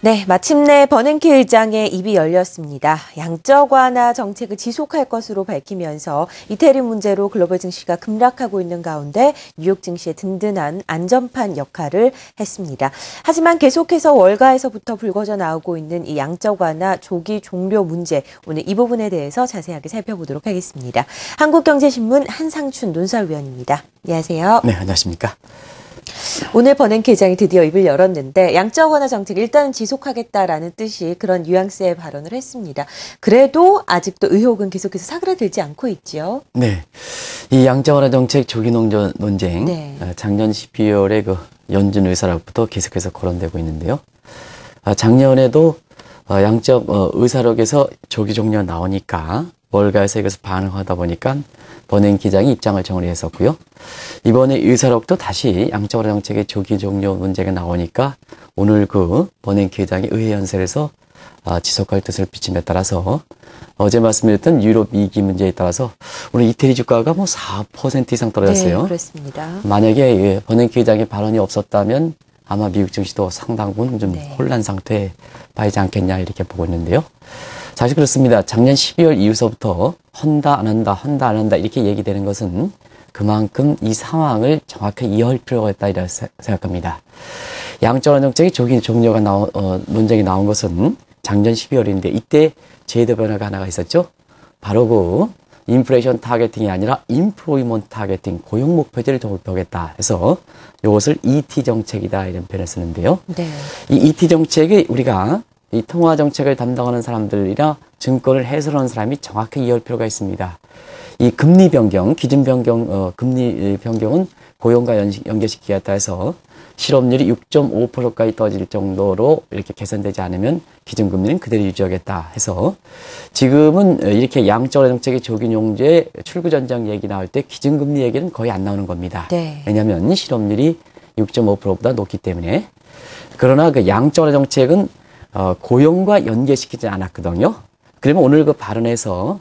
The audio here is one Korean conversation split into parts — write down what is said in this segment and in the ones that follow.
네, 마침내 버냉키 의장의 입이 열렸습니다. 양적 완화 정책을 지속할 것으로 밝히면서 이태리 문제로 글로벌 증시가 급락하고 있는 가운데 뉴욕 증시의 든든한 안전판 역할을 했습니다. 하지만 계속해서 월가에서부터 불거져 나오고 있는 이 양적 완화 조기 종료 문제, 오늘 이 부분에 대해서 자세하게 살펴보도록 하겠습니다. 한국경제신문 한상춘 논설위원입니다. 안녕하세요. 네, 안녕하십니까. 오늘 버냉키 의장이 드디어 입을 열었는데 양적 완화 정책 일단은 지속하겠다라는 뜻이 그런 뉘앙스의 발언을 했습니다. 그래도 아직도 의혹은 계속해서 사그라들지 않고 있죠. 네, 이 양적 완화 정책 조기 논쟁, 네. 작년 12월에 그 연준 의사록부터 계속해서 거론되고 있는데요. 작년에도 양적 의사록에서 조기 종료 나오니까 월가에서 이것을 반응하다 보니까 버냉키 의장이 입장을 정리했었고요. 이번에 의사록도 다시 양적 완화 정책의 조기 종료 문제가 나오니까 오늘 그 버냉키 의장이 의회 연설에서 지속할 뜻을 비침에 따라서 어제 말씀드렸던 유럽 위기 문제에 따라서 오늘 이태리 주가가 뭐 4% 이상 떨어졌어요. 네, 그렇습니다. 만약에 버냉키 의장의 발언이 없었다면 아마 미국 증시도 상당 부분 좀 혼란 상태에 빠지지 않겠냐 이렇게 보고 있는데요. 사실 그렇습니다. 작년 12월 이후서부터 한다 안 한다 한다 안 한다 이렇게 얘기되는 것은 그만큼 이 상황을 정확히 이해할 필요가 있다 이렇게 생각합니다. 양적 완화 정책의 조기 종료가 논쟁이 나온 것은 작년 12월인데 이때 제도 변화가 하나가 있었죠. 바로 그 인플레이션 타겟팅이 아니라 인플로이먼트 타겟팅, 고용 목표제를 도입하겠다 해서 이것을 ET 정책이다 이런 표현을 쓰는데요. 네. 이 ET 정책이 우리가 이 통화 정책을 담당하는 사람들이나 증권을 해설하는 사람이 정확히 이해할 필요가 있습니다. 이 금리 변경, 기준 변경, 금리 변경은 고용과 연계시키겠다 해서 실업률이 6.5%까지 떨어질 정도로 이렇게 개선되지 않으면 기준금리는 그대로 유지하겠다 해서 지금은 이렇게 양적 완화 정책의 조기 종료에 출구 전장 얘기 나올 때 기준금리 얘기는 거의 안 나오는 겁니다. 네. 왜냐하면 실업률이 6.5%보다 높기 때문에. 그러나 그 양적 완화 정책은 고용과 연계시키지 않았거든요. 그러면 오늘 그 발언에서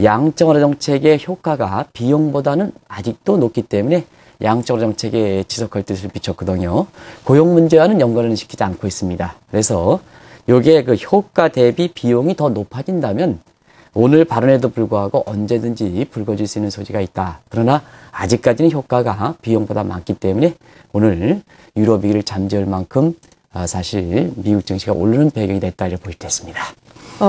양적 완화 정책의 효과가 비용보다는 아직도 높기 때문에 양적 완화 정책에 지속할 뜻을 비췄거든요. 고용 문제와는 연관을 시키지 않고 있습니다. 그래서 요게 그 효과 대비 비용이 더 높아진다면 오늘 발언에도 불구하고 언제든지 불거질 수 있는 소지가 있다. 그러나 아직까지는 효과가 비용보다 많기 때문에 오늘 유럽 위기를 잠재울 만큼 사실 미국 증시가 오르는 배경이 됐다 이렇게 볼 수 있습니다.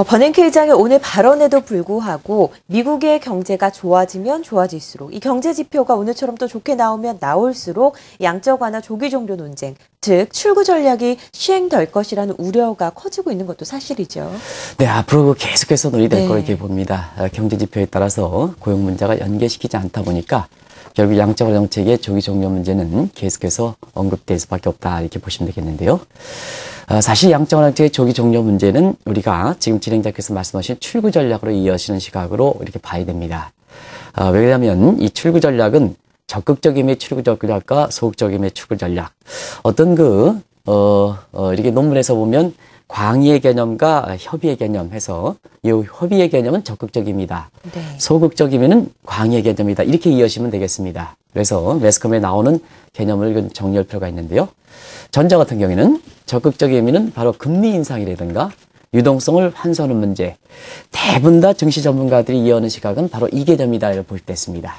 버냉키 의장의 오늘 발언에도 불구하고 미국의 경제가 좋아지면 좋아질수록 이 경제 지표가 오늘처럼 또 좋게 나오면 나올수록 양적 완화 조기 종료 논쟁, 즉 출구 전략이 시행될 것이라는 우려가 커지고 있는 것도 사실이죠. 네, 앞으로 계속해서 논의될 거 이렇게 봅니다. 경제 지표에 따라서 고용 문제가 연계시키지 않다 보니까 결국 양적 완화 정책의 조기 종료 문제는 계속해서 언급될 수밖에 없다 이렇게 보시면 되겠는데요. 사실 양적 완화 정책의 조기 종료 문제는 우리가 지금 진행자께서 말씀하신 출구 전략으로 이어지는 시각으로 이렇게 봐야 됩니다. 왜냐하면 이 출구 전략은 적극적임의 출구 전략과 소극적임의 출구 전략. 어떤 이렇게 논문에서 보면 광의의 개념과 협의의 개념 해서 이 협의의 개념은 적극적입니다. 네. 소극적이면은 광의의 개념이다. 이렇게 이해하시면 되겠습니다. 그래서 매스컴에 나오는 개념을 정리할 필요가 있는데요. 전자 같은 경우에는 적극적인 의미는 바로 금리 인상이라든가 유동성을 환수하는 문제. 대부분 다 증시 전문가들이 이해하는 시각은 바로 이 개념이다 이렇게 볼 때 있습니다.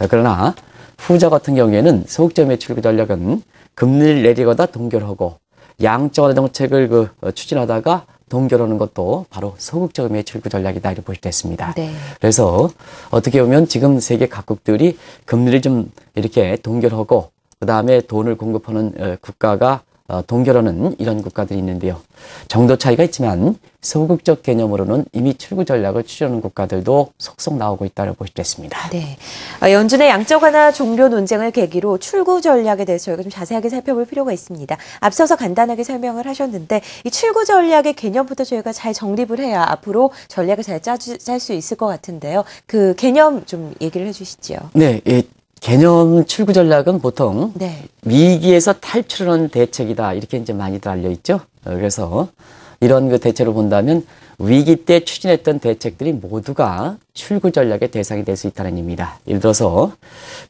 그러나 후자 같은 경우에는 소극적인 출구 전략은 금리를 내리거나 동결하고 양적 완화 정책을 추진하다가 동결하는 것도 바로 소극적인 출구 전략이다 이렇게 볼 수 있습니다. 네. 그래서 어떻게 보면 지금 세계 각국들이 금리를 좀 이렇게 동결하고 그 다음에 돈을 공급하는 국가가 동결하는 이런 국가들이 있는데요. 정도 차이가 있지만 소극적 개념으로는 이미 출구 전략을 취하는 국가들도 속속 나오고 있다고 볼 수 있습니다. 네, 연준의 양적 완화 종료 논쟁을 계기로 출구 전략에 대해서 저희가 좀 자세하게 살펴볼 필요가 있습니다. 앞서서 간단하게 설명을 하셨는데 이 출구 전략의 개념부터 저희가 잘 정립을 해야 앞으로 전략을 잘 짤 수 있을 것 같은데요. 그 개념 좀 얘기를 해주시죠. 네. 개념 출구 전략은 보통 위기에서 탈출하는 대책이다 이렇게 이제 많이들 알려 있죠. 그래서 이런 그 대체로 본다면 위기 때 추진했던 대책들이 모두가 출구 전략의 대상이 될 수 있다는 의미입니다. 예를 들어서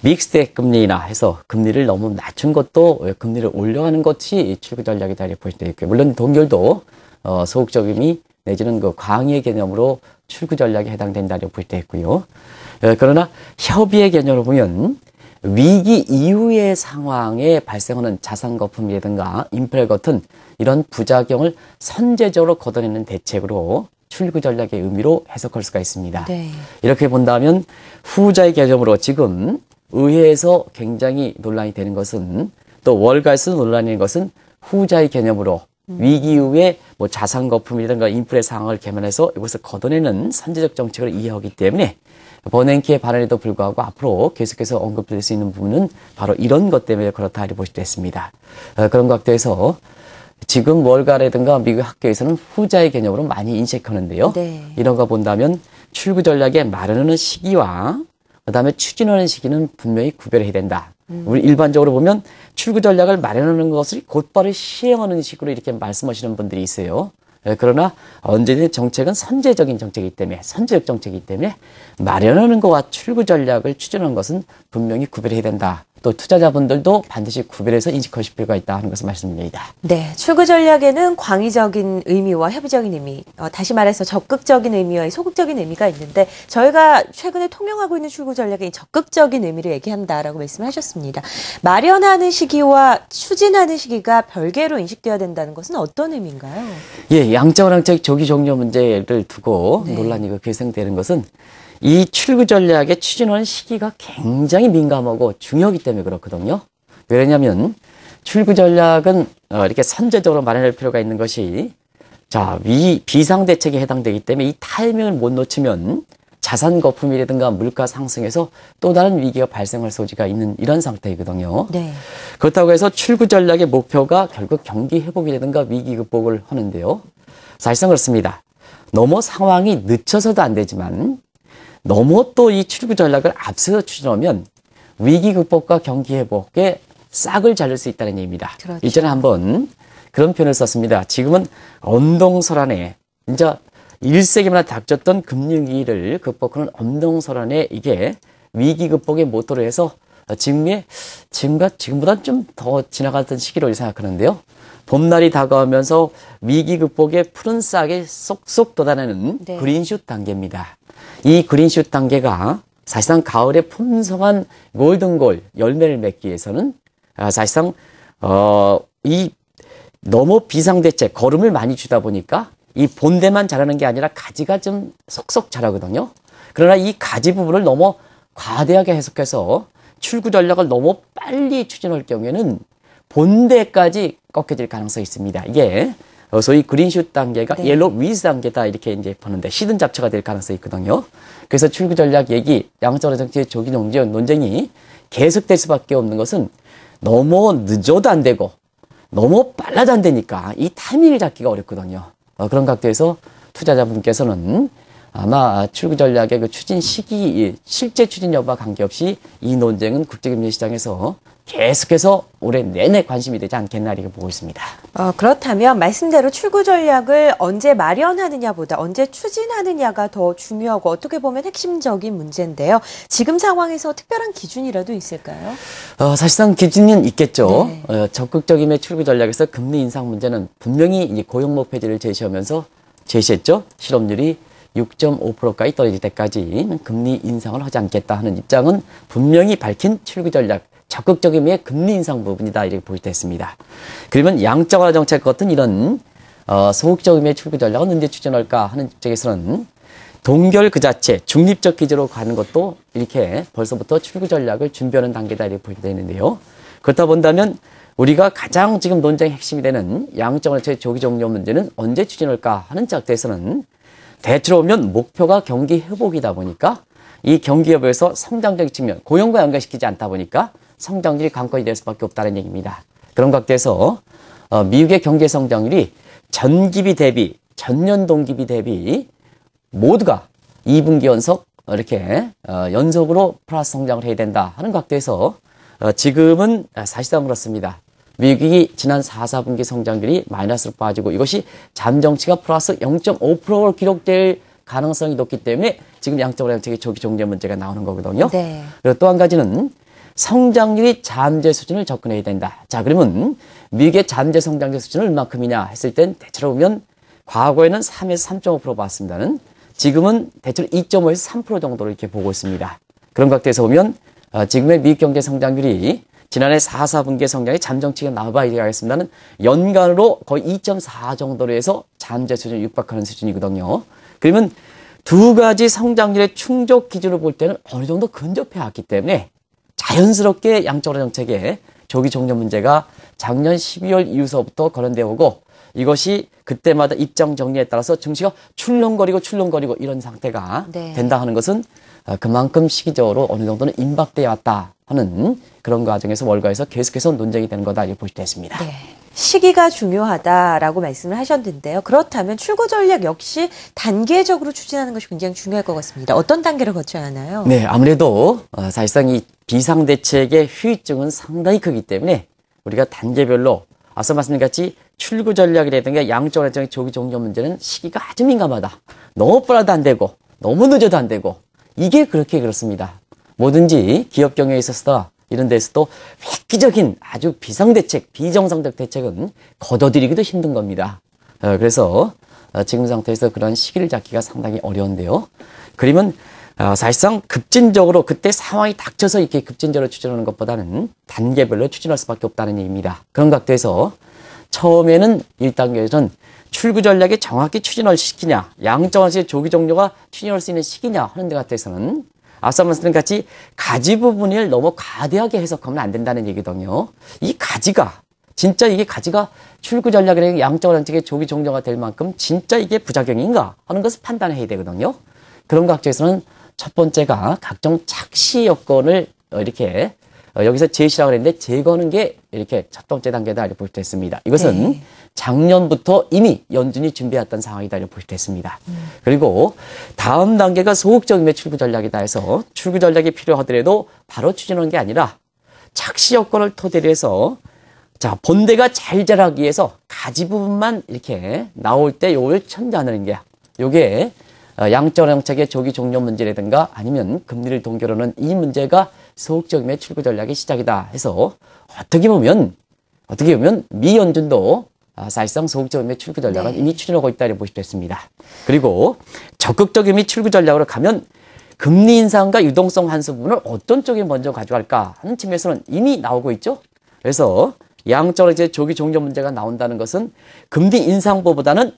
믹스드 금리나 해서 금리를 너무 낮춘 것도 금리를 올려가는 것이 출구 전략이다 이렇게 볼 수 있고요. 물론 동결도 소극적임이 내지는 그 광의의 개념으로 출구 전략에 해당된다고 볼 때 있고요. 그러나 협의의 개념으로 보면 위기 이후의 상황에 발생하는 자산 거품이라든가 인플레 같은 이런 부작용을 선제적으로 걷어내는 대책으로 출구 전략의 의미로 해석할 수가 있습니다. 네. 이렇게 본다면 후자의 개념으로 지금 의회에서 굉장히 논란이 되는 것은 또 월가에서 논란이 되는 것은 후자의 개념으로 위기 이후에 뭐 자산 거품이라든가 인플레 상황을 개면해서 이것을 걷어내는 선제적 정책을 이해하기 때문에 버냉키의 발언에도 불구하고 앞으로 계속해서 언급될 수 있는 부분은 바로 이런 것 때문에 그렇다 이렇게 볼 수도 있습니다. 그런 각도에서 지금 월가라든가 미국 학교에서는 후자의 개념으로 많이 인식하는데요. 네. 이런 거 본다면 출구 전략에 마련하는 시기와 그다음에 추진하는 시기는 분명히 구별해야 된다. 우리 일반적으로 보면 출구 전략을 마련하는 것을 곧바로 시행하는 식으로 이렇게 말씀하시는 분들이 있어요. 그러나 언제든 정책은 선제적인 정책이기 때문에 선제적 정책이기 때문에 마련하는 것과 출구 전략을 추진하는 것은 분명히 구별해야 된다. 또 투자자분들도 반드시 구별해서 인식하실 필요가 있다 하는 것을 말씀드립니다. 네, 출구 전략에는 광의적인 의미와 협의적인 의미, 다시 말해서 적극적인 의미와 소극적인 의미가 있는데 저희가 최근에 통용하고 있는 출구 전략의 적극적인 의미를 얘기한다라고 말씀하셨습니다. 마련하는 시기와 추진하는 시기가 별개로 인식되어야 된다는 것은 어떤 의미인가요? 예, 양자완항책 조기 종료 문제를 두고 네. 논란이 계승되는 것은 이 출구 전략의 추진하는 시기가 굉장히 민감하고 중요하기 때문에 그렇거든요. 왜냐하면 출구 전략은 이렇게 선제적으로 마련할 필요가 있는 것이 자, 비상대책에 해당되기 때문에 이 타이밍을 못 놓치면 자산 거품이라든가 물가 상승에서 또 다른 위기가 발생할 소지가 있는 이런 상태이거든요. 네. 그렇다고 해서 출구 전략의 목표가 결국 경기 회복이라든가 위기 극복을 하는데요. 사실상 그렇습니다. 너무 상황이 늦춰서도 안 되지만 너무 또 이 출구 전략을 앞서서 추진하면 위기 극복과 경기 회복에 싹을 자를 수 있다는 얘기입니다. 그렇죠. 이전에 한번 그런 표현을 썼습니다. 지금은 언동설안에 이제 1세기마다 닥쳤던 금융위기를 극복하는 언동설안에 이게 위기 극복의 모토로 해서 지금보다 좀 더 지나갔던 시기로 생각하는데요. 봄날이 다가오면서 위기 극복의 푸른 싹에 쏙쏙 돋아나는 네. 그린슛 단계입니다. 이 그린슛 단계가 사실상 가을에 풍성한 골든골 열매를 맺기 위해서는 사실상 이 너무 비상대책 걸음을 많이 주다 보니까 이 본대만 자라는 게 아니라 가지가 좀 속속 자라거든요. 그러나 이 가지 부분을 너무 과대하게 해석해서 출구 전략을 너무 빨리 추진할 경우에는 본대까지 꺾여질 가능성이 있습니다. 이게 소위 그린슛 단계가 네. 옐로우 위즈 단계다 이렇게 이제 보는데 시든 잡초가 될 가능성이 있거든요. 그래서 출구 전략 얘기, 양적으로 정치의 조기 논쟁이 계속될 수밖에 없는 것은 너무 늦어도 안 되고 너무 빨라도 안 되니까 이 타이밍을 잡기가 어렵거든요. 그런 각도에서 투자자분께서는 아마 출구 전략의 그 추진 시기, 실제 추진 여부와 관계없이 이 논쟁은 국제금융 시장에서 계속해서 올해 내내 관심이 되지 않겠나 이렇게 보고 있습니다. 그렇다면 말씀대로 출구 전략을 언제 마련하느냐보다 언제 추진하느냐가 더 중요하고 어떻게 보면 핵심적인 문제인데요. 지금 상황에서 특별한 기준이라도 있을까요? 사실상 기준은 있겠죠. 네. 적극적임의 출구 전략에서 금리 인상 문제는 분명히 이제 고용 목표지를 제시했죠. 실업률이 6.5%까지 떨어질 때까지 금리 인상을 하지 않겠다 하는 입장은 분명히 밝힌 출구 전략, 적극적임의 금리 인상 부분이다 이렇게 볼 때 있습니다. 그러면 양적완화 정책 같은 이런 소극적임의 출구 전략은 언제 추진할까 하는 입장에서는 동결 그 자체 중립적 기조로 가는 것도 이렇게 벌써부터 출구 전략을 준비하는 단계다 이렇게 볼 때 있는데요. 그렇다 본다면 우리가 가장 지금 논쟁의 핵심이 되는 양적완화 정책 조기 종료 문제는 언제 추진할까 하는 짝에서는 대체로 보면 목표가 경기 회복이다 보니까 이 경기 회복에서 성장적 측면, 고용과 연결시키지 않다 보니까 성장률이 관건이 될 수밖에 없다는 얘기입니다. 그런 각도에서 미국의 경제 성장률이 전기비 대비, 전년 동기비 대비 모두가 2분기 연속 이렇게 연속으로 플러스 성장을 해야 된다 하는 각도에서 지금은 사실상 그렇습니다. 미국이 지난 4분기 성장률이 마이너스로 빠지고 이것이 잠정치가 플러스 0.5%로 기록될 가능성이 높기 때문에 지금 양적완화 정책의 조기 종료 문제가 나오는 거거든요. 네. 그리고 또 한 가지는 성장률이 잠재 수준을 접근해야 된다. 자, 그러면 미국의 잠재 성장률 수준은 얼마큼이냐 했을 땐 대체로 보면 과거에는 3에서 3.5% 봤습니다는 지금은 대체로 2.5에서 3% 정도로 이렇게 보고 있습니다. 그런 각도에서 보면 지금의 미국 경제 성장률이 지난해 4분기 성장이 잠정치가 나와봐야 되겠습니다는 연간으로 거의 2.4 정도로 해서 잠재 수준을 육박하는 수준이거든요. 그러면 두 가지 성장률의 충족 기준으로 볼 때는 어느 정도 근접해 왔기 때문에 자연스럽게 양적완화 정책의 조기 종료 문제가 작년 12월 이후서부터 거론되어 오고 이것이 그때마다 입장 정리에 따라서 증시가 출렁거리고 이런 상태가 된다 하는 것은 그만큼 시기적으로 어느 정도는 임박되어 왔다 하는 그런 과정에서 월가에서 계속해서 논쟁이 되는 거다 이렇게 볼 수 있습니다. 네. 시기가 중요하다라고 말씀을 하셨는데요. 그렇다면 출구 전략 역시 단계적으로 추진하는 것이 굉장히 중요할 것 같습니다. 어떤 단계를 거쳐야 하나요? 네, 아무래도 사실상 이 비상대책의 후유증은 상당히 크기 때문에 우리가 단계별로 앞서 말씀드린 같이 출구 전략이라든가 양적 완화의 조기 종료 문제는 시기가 아주 민감하다. 너무 빨라도 안 되고 너무 늦어도 안 되고 이게 그렇습니다. 뭐든지 기업 경영에 있어서 이런 데서도 획기적인 아주 비상대책, 비정상적 대책은 거둬들이기도 힘든 겁니다. 그래서 지금 상태에서 그런 시기를 잡기가 상당히 어려운데요. 그러면 사실상 급진적으로 그때 상황이 닥쳐서 이렇게 급진적으로 추진하는 것보다는 단계별로 추진할 수밖에 없다는 얘기입니다. 그런 각도에서 처음에는 1단계에서는 출구 전략에 정확히 추진을 시키냐, 양적 완화의 조기 종료가 추진할 수 있는 시기냐 하는 데 같아서는 앞서 말씀드린 같이 가지 부분을 너무 과대하게 해석하면 안 된다는 얘기거든요. 이 가지가 진짜 이게 가지가 출구 전략이라는 양적 완화의 조기 종료가 될 만큼 진짜 이게 부작용인가 하는 것을 판단해야 되거든요. 그런 각도에서는 첫 번째가 각종 착시 여건을 이렇게 여기서 제시라고 했는데 제거하는 게 이렇게 첫 번째 단계다 이렇게 볼 수 있습니다. 이것은 작년부터 이미 연준이 준비했던 상황이다 이렇게 볼 수 있습니다. 그리고 다음 단계가 소극적인 출구 전략이다 해서 출구 전략이 필요하더라도 바로 추진하는 게 아니라 착시 여건을 토대로 해서 자 본대가 잘 자라기 위해서 가지 부분만 이렇게 나올 때 요걸 천장하는 게 요게 양적 정책의 조기 종료 문제라든가 아니면 금리를 동결하는 이 문제가 소극적인 출구 전략의 시작이다 해서 어떻게 보면 미 연준도 사실상 소극적인 출구 전략은 이미 추진하고 있다 이렇게 보실 수 있습니다. 그리고 적극적인 출구 전략으로 가면 금리 인상과 유동성 환수 부분을 어떤 쪽에 먼저 가져갈까 하는 측면에서는 이미 나오고 있죠. 그래서 양적 이제 조기 종료 문제가 나온다는 것은 금리 인상보다는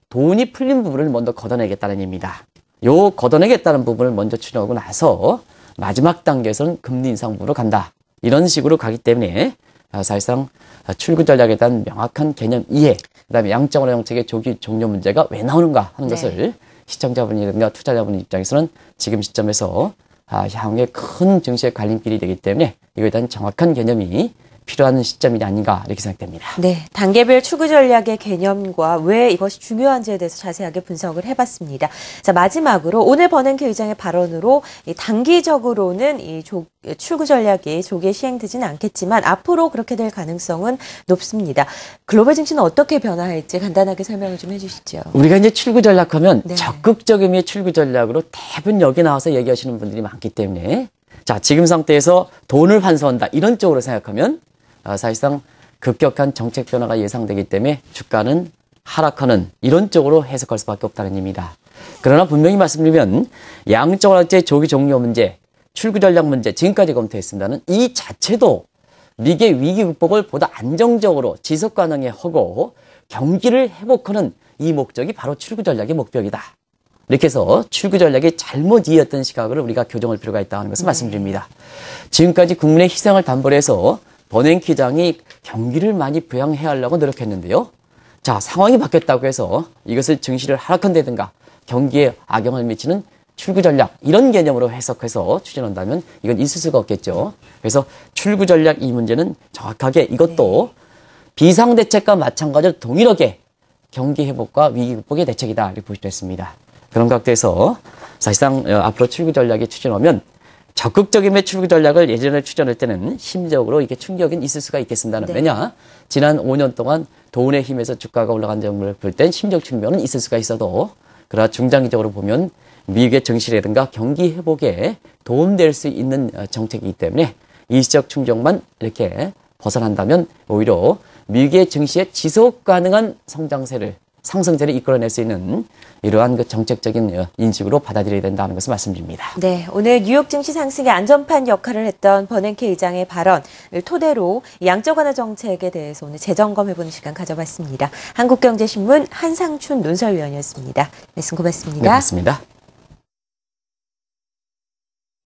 돈이 풀린 부분을 먼저 걷어내겠다는 얘기입니다. 요 걷어내겠다는 부분을 먼저 추진하고 나서 마지막 단계에서는 금리 인상 부분으로 간다. 이런 식으로 가기 때문에 사실상 출구 전략에 대한 명확한 개념 이해, 그다음에 양적 완화 정책의 조기 종료 문제가 왜 나오는가 하는 것을 시청자분이라든가 투자자분 입장에서는 지금 시점에서 향후에 큰 증시의 갈림길이 되기 때문에 이거에 대한 정확한 개념이 필요한 시점이 아닌가 이렇게 생각됩니다. 네, 단계별 출구 전략의 개념과 왜 이것이 중요한지에 대해서 자세하게 분석을 해봤습니다. 자, 마지막으로 오늘 버냉키 의장의 발언으로 단기적으로는 출구 전략이 조기에 시행되지는 않겠지만 앞으로 그렇게 될 가능성은 높습니다. 글로벌 증시는 어떻게 변화할지 간단하게 설명을 좀 해주시죠. 우리가 이제 출구 전략하면 적극적인 출구 전략으로 대부분 여기 나와서 얘기하시는 분들이 많기 때문에 자, 지금 상태에서 돈을 환수한다 이런 쪽으로 생각하면 사실상 급격한 정책 변화가 예상되기 때문에 주가는 하락하는 이런 쪽으로 해석할 수밖에 없다는 의미입니다. 그러나 분명히 말씀드리면 양적 완화의 조기 종료 문제, 출구 전략 문제 지금까지 검토했습니다는 이 자체도 미국의 위기 극복을 보다 안정적으로 지속 가능하게 하고 경기를 회복하는 이 목적이 바로 출구 전략의 목적이다. 이렇게 해서 출구 전략이 잘못 이해했던 시각을 우리가 교정할 필요가 있다는 것을 말씀드립니다. 지금까지 국민의 희생을 담보로 해서 버냉키 의장이 경기를 많이 부양해야 하려고 노력했는데요. 자, 상황이 바뀌었다고 해서 이것을 증시를 하락한다든가 경기에 악영향을 미치는 출구 전략 이런 개념으로 해석해서 추진한다면 이건 있을 수가 없겠죠. 그래서 출구 전략 이 문제는 정확하게 이것도 비상대책과 마찬가지로 동일하게 경기 회복과 위기 극복의 대책이다 이렇게 볼 수 있습니다. 그런 각도에서 사실상 앞으로 출구 전략이 추진하면 적극적인 출구 전략을 예전에 추진할 때는 심적으로 이게 충격이 있을 수가 있겠습니다는 왜냐 지난 5년 동안 돈의 힘에서 주가가 올라간 점을 볼 땐 심적 충격은 있을 수가 있어도 그러나 중장기적으로 보면 미국의 증시라든가 경기 회복에 도움될 수 있는 정책이기 때문에 일시적 충격만 이렇게 벗어난다면 오히려 미국의 증시의 지속 가능한 성장세를 상승세를 이끌어낼 수 있는 이러한 그 정책적인 인식으로 받아들여야 된다는 것을 말씀드립니다. 네, 오늘 뉴욕 증시 상승의 안전판 역할을 했던 버냉키 의장의 발언을 토대로 양적 완화 정책에 대해서 오늘 재점검해보는 시간 가져봤습니다. 한국경제신문 한상춘 논설위원이었습니다. 말씀 고맙습니다. 네, 고맙습니다.